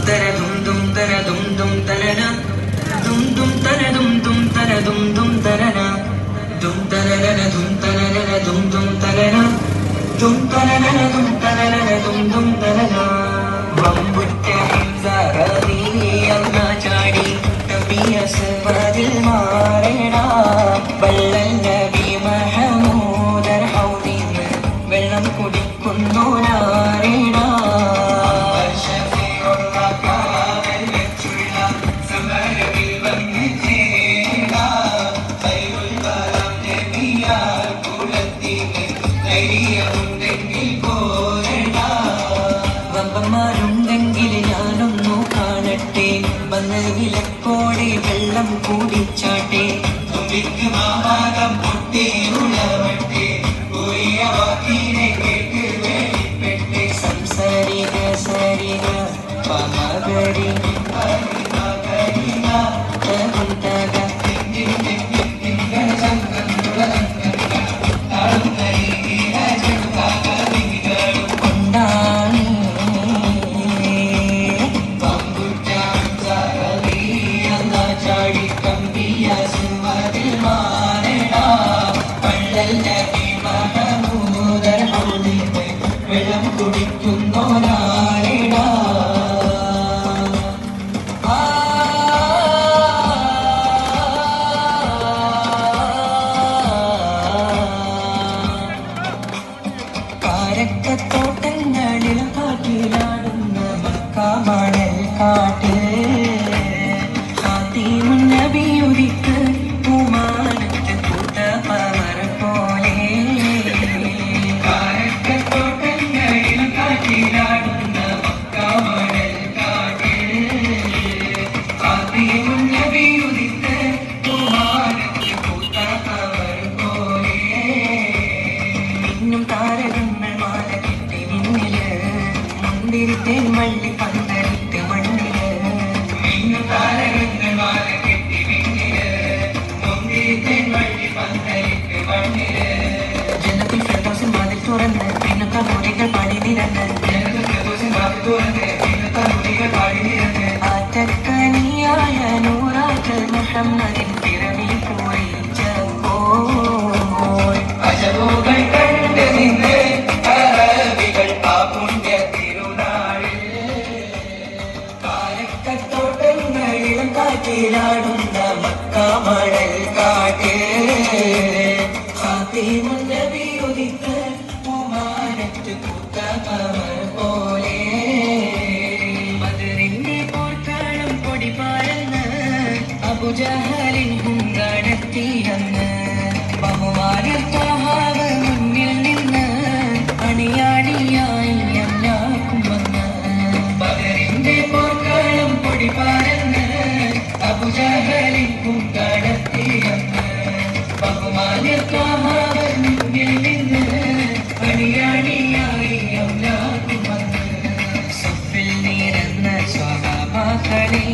tara dum tara dum tarana dum tara dum tara dum tarana dum tarana dum tarana dum tarana dum tarana dum tarana dum tarana വമ്പുറ്റ ഹിംസറീ അന്ന ചാടി തബിയസ്വദിൽ മാറേണ വല്ലൽ നബി മഹമൂദർ ഹൗദിന്ന് വെള്ളം കുടിക്കുന്നു നാരേണ വമ്പന്മാരുണ്ടെങ്കിൽ ഞാനൊന്നു കാണട്ടെ വന്ന് വിലക്കോടെ വെള്ളം കൂടിച്ചാട്ടെ തുമ്പിക്ക് മാമാകം പൊട്ടിയുളവട്ടെ പോയ വാക്കിനെ കേട്ട് വേളിപ്പെട്ടെ സംസാരിക സരിക പമകരി വെള്ളം കുടിക്കുന്നോ നാരേണ കാരക്കത്തോട്ടങ്ങളിൽ കാട്ടിലാടുന്ന മക്കാമണൽ കാട്ടിൽ ഹാത്തിമുൻ നബിയുദിക്ക് പൂമാനത്ത് കൂട്ടപ്പമർ പോലെ കാരക്കത്തോട്ടങ്ങളിൽ കാട്ടിലാടുന്ന മക്കാമണൽ കാട്ടിൽ ഹാത്തിമുൻ നബിയുദിക്ക് പൂമാനത്ത് കൂട്ടപ്പമർ പോലെ മിന്നും താരകങ്ങൾ മാല കെട്ടി മിന്നില് മുന്തിരിത്തേൻ വള്ളി പന്തലിട്ട് മണ്ണില് മിന്നും താരകങ്ങൾ മാല കെട്ടി മിന്നില് മുന്തിരിത്തേൻ വള്ളി പന്തലിട്ട് മണ്ണില് ജന്നത്തുൽ ഫിർദൗസിൻ വാതിൽ തുറന്ന് പിന്നത്തെ മുറികൾ പാടി നിരന്ന് ജന്നത്തുൽ ഫിർദൗസിൻ വാതിൽ തുറന്ന് പിന്നത്തെ മുറികൾ പാടി നിരന്ന് ആറ്റക്കനിയായ നൂറാറ്റൽ മുഹമ്മദിൻ പിറവി പൂരിച്ചപ്പോൾ അജബുകൾ കണ്ട് നിന്ന് അറബികൾ ആ പുണ്യ തിരുനാളിൽ കാരക്കത്തോട്ടങ്ങളിലും കാറ്റിലാടുന്ന മക്കാമണൽ കാട്ടിൽ ഹാത്തിമുൻ നബിയുദിക്ക് പൂമാനത്ത് കൂട്ടപ്പമർ പോലെ ബദറിന്റെ പോർക്കാളം പൊടി പാടുന്ന അബൂജഹലിൻ ഹുങ്കാണെത്തിയെന്ന് ബഹുമാനർ ത്വഹാവ് മുന്നിൽ നിന്ന് അണിയാണിയായി എല്ലാവർക്കും വന്ന് ബദറിന്റെ പോർക്കാളം പൊടി പാടുന്ന അബൂജഹലിൻ ഹുങ്കാണെത്തിയെന്ന് ബഹുമാനർ ത്വഹാവ് മുന്നിൽ നിന്ന് അണിയാണിയായി എല്ലാവർക്കും വന്ന് സഫിൽ നിരന്ന സ്വഹാബാക്കളെ